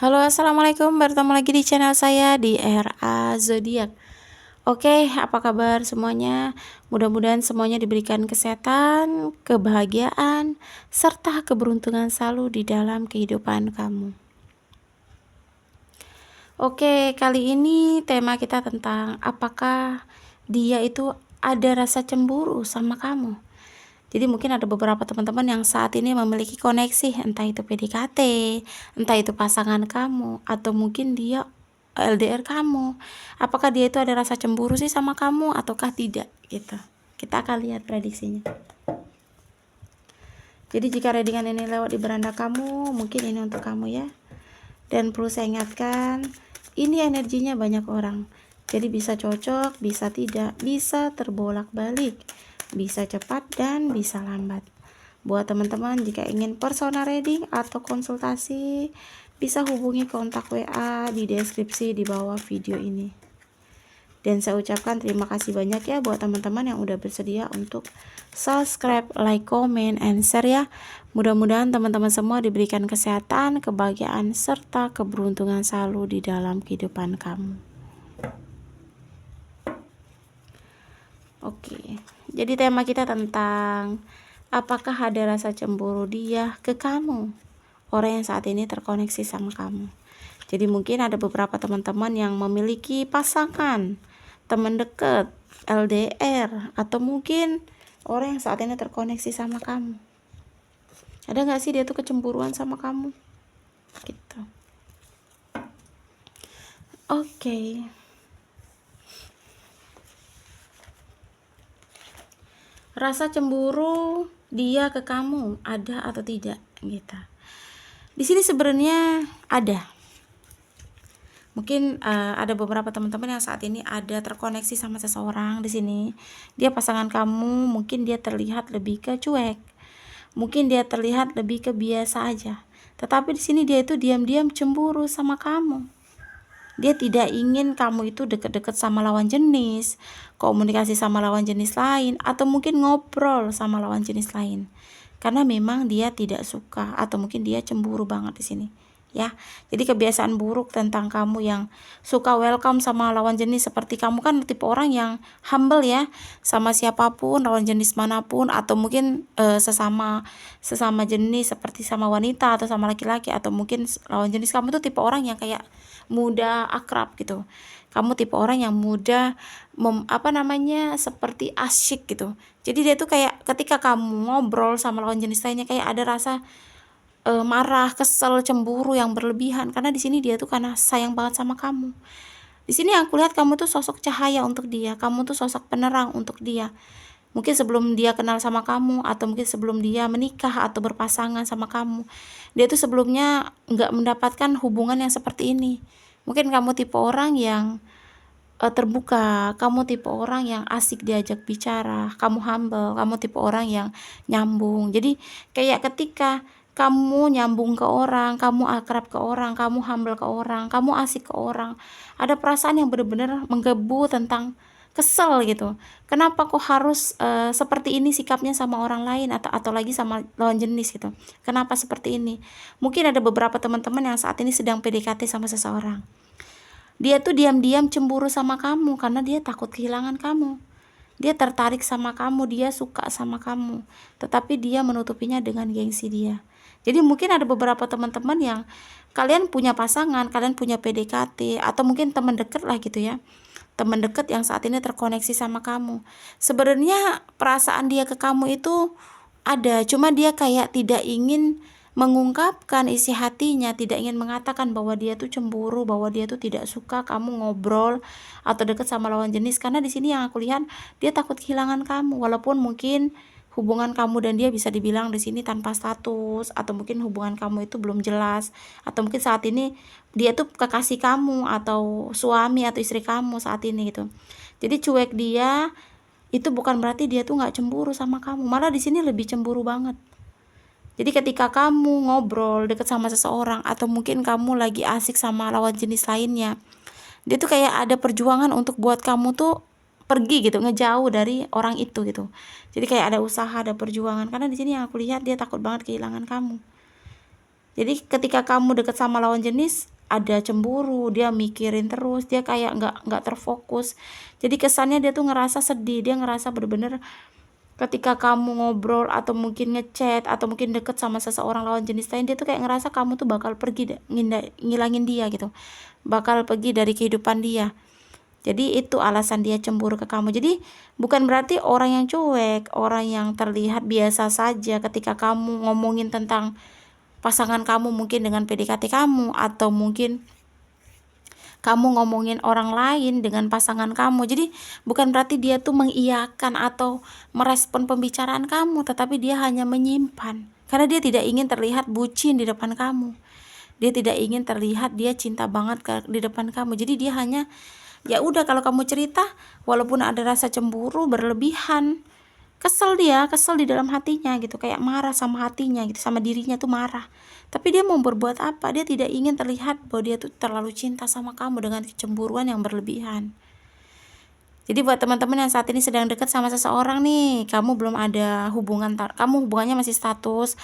Halo, assalamualaikum. Bertemu lagi di channel saya di RA Zodiak. Oke, apa kabar semuanya? Mudah-mudahan semuanya diberikan kesehatan, kebahagiaan, serta keberuntungan selalu di dalam kehidupan kamu. Oke, kali ini tema kita tentang apakah dia itu ada rasa cemburu sama kamu. Jadi mungkin ada beberapa teman-teman yang saat ini memiliki koneksi, entah itu PDKT, entah itu pasangan kamu, atau mungkin dia LDR kamu. Apakah dia itu ada rasa cemburu sih sama kamu ataukah tidak gitu. Kita akan lihat prediksinya. Jadi jika readingan ini lewat di beranda kamu, mungkin ini untuk kamu ya. Dan perlu saya ingatkan, ini energinya banyak orang. Jadi bisa cocok, bisa tidak, bisa terbolak-balik, bisa cepat dan bisa lambat. Buat teman-teman jika ingin personal reading atau konsultasi, bisa hubungi kontak WA di deskripsi di bawah video ini. Dan saya ucapkan terima kasih banyak ya buat teman-teman yang udah bersedia untuk subscribe, like, comment, and share ya. Mudah-mudahan teman-teman semua diberikan kesehatan, kebahagiaan, serta keberuntungan selalu di dalam kehidupan kamu. Oke, jadi tema kita tentang apakah ada rasa cemburu dia ke kamu, orang yang saat ini terkoneksi sama kamu. Jadi mungkin ada beberapa teman-teman yang memiliki pasangan, teman dekat, LDR, atau mungkin orang yang saat ini terkoneksi sama kamu. Ada gak sih dia tuh kecemburuan sama kamu? Gitu. Oke. Rasa cemburu dia ke kamu ada atau tidak gitu. Di sini sebenarnya ada. Mungkin ada beberapa teman-teman yang saat ini ada terkoneksi sama seseorang di sini. Dia pasangan kamu, mungkin dia terlihat lebih ke cuek. Mungkin dia terlihat lebih ke biasa aja. Tetapi di sini dia itu diam-diam cemburu sama kamu. Dia tidak ingin kamu itu deket-deket sama lawan jenis, komunikasi sama lawan jenis lain, atau mungkin ngobrol sama lawan jenis lain. Karena memang dia tidak suka atau mungkin dia cemburu banget di sini. Ya, jadi kebiasaan buruk tentang kamu yang suka welcome sama lawan jenis, seperti kamu kan tipe orang yang humble ya, sama siapapun, lawan jenis manapun, atau mungkin sesama jenis seperti sama wanita atau sama laki-laki, atau mungkin lawan jenis kamu tuh tipe orang yang kayak mudah akrab gitu. Kamu tipe orang yang mudah seperti asyik gitu. Jadi dia tuh kayak ketika kamu ngobrol sama lawan jenis lainnya kayak ada rasa marah, kesel, cemburu yang berlebihan, karena di sini dia tuh karena sayang banget sama kamu. Di sini aku lihat kamu tuh sosok cahaya untuk dia, kamu tuh sosok penerang untuk dia. Mungkin sebelum dia kenal sama kamu, atau mungkin sebelum dia menikah atau berpasangan sama kamu, dia tuh sebelumnya nggak mendapatkan hubungan yang seperti ini. Mungkin kamu tipe orang yang terbuka, kamu tipe orang yang asik diajak bicara, kamu humble, kamu tipe orang yang nyambung. Jadi kayak ketika kamu nyambung ke orang, kamu akrab ke orang, kamu humble ke orang, kamu asik ke orang, ada perasaan yang benar-benar menggebu tentang kesel gitu. Kenapa kok harus seperti ini sikapnya sama orang lain atau lagi sama lawan jenis gitu. Kenapa seperti ini? Mungkin ada beberapa teman-teman yang saat ini sedang PDKT sama seseorang. Dia tuh diam-diam cemburu sama kamu karena dia takut kehilangan kamu. Dia tertarik sama kamu, dia suka sama kamu, tetapi dia menutupinya dengan gengsi dia. Jadi mungkin ada beberapa teman-teman yang kalian punya pasangan, kalian punya PDKT, atau mungkin teman dekat lah gitu ya. Teman dekat yang saat ini terkoneksi sama kamu. Sebenarnya perasaan dia ke kamu itu ada, cuma dia kayak tidak ingin mengungkapkan isi hatinya, tidak ingin mengatakan bahwa dia tuh cemburu, bahwa dia tuh tidak suka kamu ngobrol atau dekat sama lawan jenis, karena di sini yang aku lihat dia takut kehilangan kamu. Walaupun mungkin hubungan kamu dan dia bisa dibilang di sini tanpa status, atau mungkin hubungan kamu itu belum jelas, atau mungkin saat ini dia tuh kekasih kamu atau suami atau istri kamu saat ini gitu. Jadi cuek dia itu bukan berarti dia tuh nggak cemburu sama kamu, malah di sini lebih cemburu banget. Jadi ketika kamu ngobrol deket sama seseorang, atau mungkin kamu lagi asik sama lawan jenis lainnya, dia tuh kayak ada perjuangan untuk buat kamu tuh pergi gitu, ngejauh dari orang itu gitu. Jadi kayak ada usaha, ada perjuangan, karena di sini yang aku lihat dia takut banget kehilangan kamu. Jadi ketika kamu dekat sama lawan jenis, ada cemburu, dia mikirin terus, dia kayak nggak terfokus. Jadi kesannya dia tuh ngerasa sedih, dia ngerasa bener-bener ketika kamu ngobrol atau mungkin ngechat atau mungkin deket sama seseorang lawan jenis lain, dia tuh kayak ngerasa kamu tuh bakal pergi ngilangin dia gitu, bakal pergi dari kehidupan dia. Jadi itu alasan dia cemburu ke kamu. Jadi bukan berarti orang yang cuek, orang yang terlihat biasa saja ketika kamu ngomongin tentang pasangan kamu mungkin dengan PDKT kamu, atau mungkin kamu ngomongin orang lain dengan pasangan kamu. Jadi bukan berarti dia tuh mengiyakan atau merespon pembicaraan kamu, tetapi dia hanya menyimpan. Karena dia tidak ingin terlihat bucin di depan kamu. Dia tidak ingin terlihat dia cinta banget di depan kamu. Jadi dia hanya, ya udah, kalau kamu cerita walaupun ada rasa cemburu berlebihan, kesel di dalam hatinya gitu, kayak marah sama hatinya gitu, sama dirinya tuh marah. Tapi dia mau berbuat apa? Dia tidak ingin terlihat bahwa dia tuh terlalu cinta sama kamu dengan kecemburuan yang berlebihan. Jadi buat teman-teman yang saat ini sedang dekat sama seseorang nih, kamu belum ada hubungan, kamu hubungannya masih status,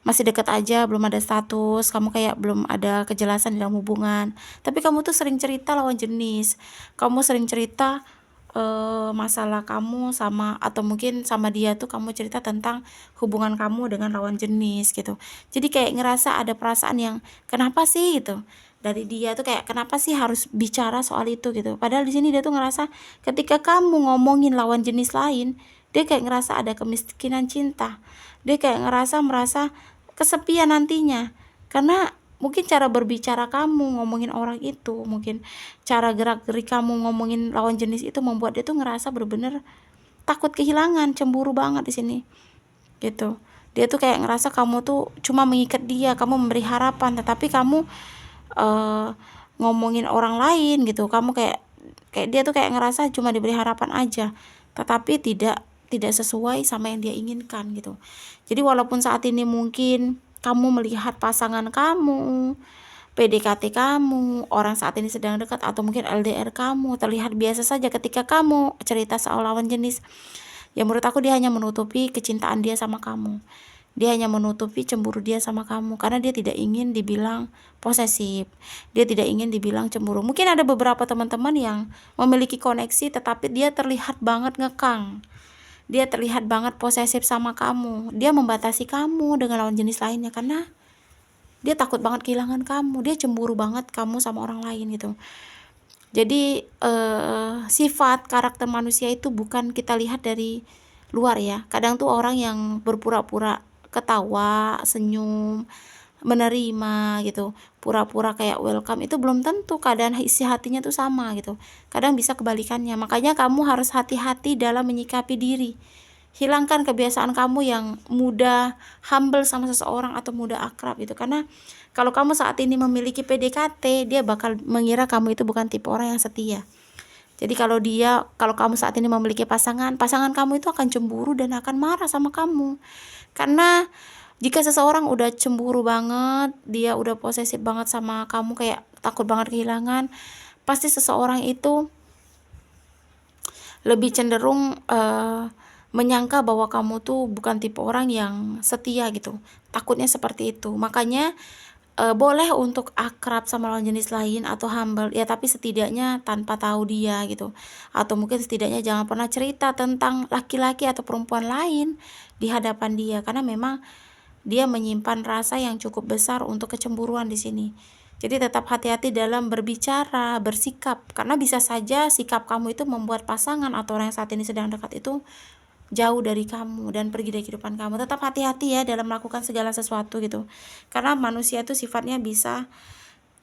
masih dekat aja, belum ada status, kamu kayak belum ada kejelasan dalam hubungan. Tapi kamu tuh sering cerita lawan jenis, kamu sering cerita masalah kamu sama, atau mungkin sama dia tuh kamu cerita tentang hubungan kamu dengan lawan jenis gitu. Jadi kayak ngerasa ada perasaan yang kenapa sih gitu dari dia tuh, kayak kenapa sih harus bicara soal itu gitu. Padahal di sini dia tuh ngerasa ketika kamu ngomongin lawan jenis lain, dia kayak ngerasa ada kemiskinan cinta. Dia kayak merasa kesepian nantinya. Karena mungkin cara berbicara kamu ngomongin orang itu, mungkin cara gerak-gerik kamu ngomongin lawan jenis itu membuat dia tuh ngerasa bener-bener takut kehilangan, cemburu banget di sini gitu. Dia tuh kayak ngerasa kamu tuh cuma mengikat dia, kamu memberi harapan, tetapi kamu uh, ngomongin orang lain gitu. Kamu kayak kayak dia tuh kayak ngerasa cuma diberi harapan aja, tetapi tidak sesuai sama yang dia inginkan gitu. Jadi walaupun saat ini mungkin kamu melihat pasangan kamu, PDKT kamu, orang saat ini sedang dekat, atau mungkin LDR kamu terlihat biasa saja ketika kamu cerita soal lawan jenis, ya menurut aku dia hanya menutupi kecintaan dia sama kamu. Dia hanya menutupi cemburu dia sama kamu karena dia tidak ingin dibilang posesif. Dia tidak ingin dibilang cemburu. Mungkin ada beberapa teman-teman yang memiliki koneksi tetapi dia terlihat banget ngekang. Dia terlihat banget posesif sama kamu. Dia membatasi kamu dengan lawan jenis lainnya karena dia takut banget kehilangan kamu. Dia cemburu banget kamu sama orang lain gitu. Jadi sifat karakter manusia itu bukan kita lihat dari luar ya. Kadang tuh orang yang berpura-pura ketawa, senyum, menerima gitu, pura-pura kayak welcome, itu belum tentu keadaan isi hatinya tuh sama gitu. Kadang bisa kebalikannya. Makanya kamu harus hati-hati dalam menyikapi diri. Hilangkan kebiasaan kamu yang mudah humble sama seseorang atau mudah akrab gitu. Karena kalau kamu saat ini memiliki PDKT, dia bakal mengira kamu itu bukan tipe orang yang setia. Jadi kalau kamu saat ini memiliki pasangan kamu itu akan cemburu dan akan marah sama kamu. Karena jika seseorang udah cemburu banget, dia udah posesif banget sama kamu, kayak takut banget kehilangan, pasti seseorang itu lebih cenderung menyangka bahwa kamu tuh bukan tipe orang yang setia gitu. Takutnya seperti itu. Makanya boleh untuk akrab sama lawan jenis lain atau humble ya, tapi setidaknya tanpa tahu dia gitu. Atau mungkin setidaknya jangan pernah cerita tentang laki-laki atau perempuan lain di hadapan dia, karena memang dia menyimpan rasa yang cukup besar untuk kecemburuan di sini. Jadi tetap hati-hati dalam berbicara, bersikap, karena bisa saja sikap kamu itu membuat pasangan atau orang yang saat ini sedang dekat itu jauh dari kamu dan pergi dari kehidupan kamu. Tetap hati-hati ya dalam melakukan segala sesuatu gitu. Karena manusia itu sifatnya bisa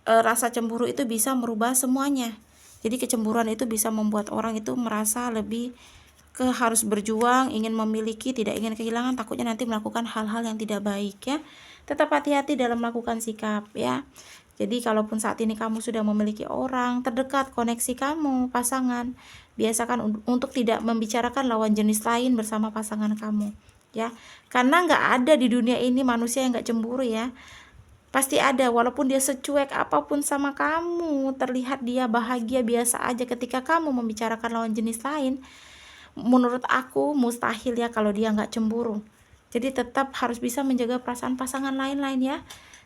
rasa cemburu itu bisa merubah semuanya. Jadi kecemburuan itu bisa membuat orang itu merasa lebih harus berjuang, ingin memiliki, tidak ingin kehilangan, takutnya nanti melakukan hal-hal yang tidak baik ya. Tetap hati-hati dalam melakukan sikap ya. Jadi kalaupun saat ini kamu sudah memiliki orang terdekat, koneksi kamu, pasangan, biasakan untuk tidak membicarakan lawan jenis lain bersama pasangan kamu ya. Karena nggak ada di dunia ini manusia yang nggak cemburu ya. Pasti ada, walaupun dia secuek apapun sama kamu, terlihat dia bahagia biasa aja ketika kamu membicarakan lawan jenis lain, menurut aku mustahil ya kalau dia nggak cemburu. Jadi tetap harus bisa menjaga perasaan pasangan lain-lain ya.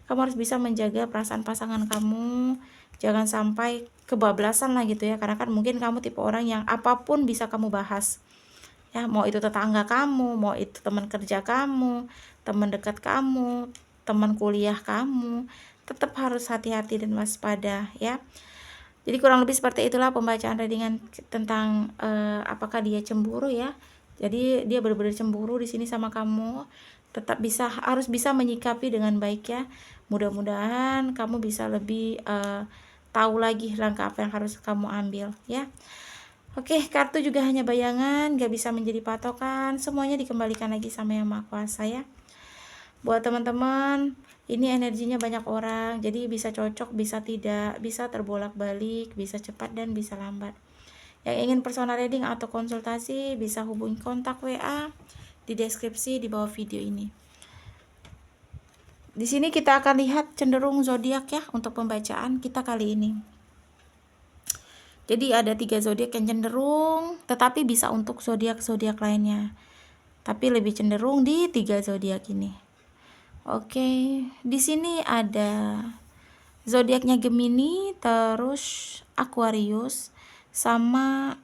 Kamu harus bisa menjaga perasaan pasangan kamu, jangan sampai kebablasan lah gitu ya, karena kan mungkin kamu tipe orang yang apapun bisa kamu bahas ya, mau itu tetangga kamu, mau itu teman kerja kamu, teman dekat kamu, teman kuliah kamu, tetap harus hati-hati dan waspada ya. Jadi kurang lebih seperti itulah pembacaan readingan tentang apakah dia cemburu ya. Jadi dia benar-benar cemburu di sini sama kamu. Tetap harus bisa menyikapi dengan baik ya. Mudah-mudahan kamu bisa lebih tahu lagi langkah apa yang harus kamu ambil ya. Oke, kartu juga hanya bayangan, gak bisa menjadi patokan. Semuanya dikembalikan lagi sama Yang Maha Kuasa ya. Buat teman-teman, ini energinya banyak orang, jadi bisa cocok, bisa tidak, bisa terbolak-balik, bisa cepat dan bisa lambat. Yang ingin personal reading atau konsultasi bisa hubungi kontak WA di deskripsi di bawah video ini. Di sini kita akan lihat cenderung zodiak ya untuk pembacaan kita kali ini. Jadi ada 3 zodiak yang cenderung, tetapi bisa untuk zodiak-zodiak lainnya. Tapi lebih cenderung di 3 zodiak ini. Oke, di sini ada zodiaknya Gemini, terus Aquarius sama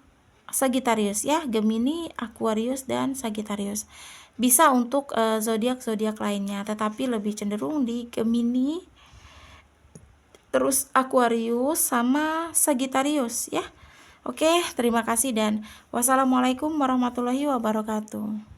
Sagittarius ya. Gemini, Aquarius dan Sagittarius. Bisa untuk zodiak-zodiak lainnya, tetapi lebih cenderung di Gemini, terus Aquarius sama Sagittarius ya. Oke, terima kasih dan wassalamualaikum warahmatullahi wabarakatuh.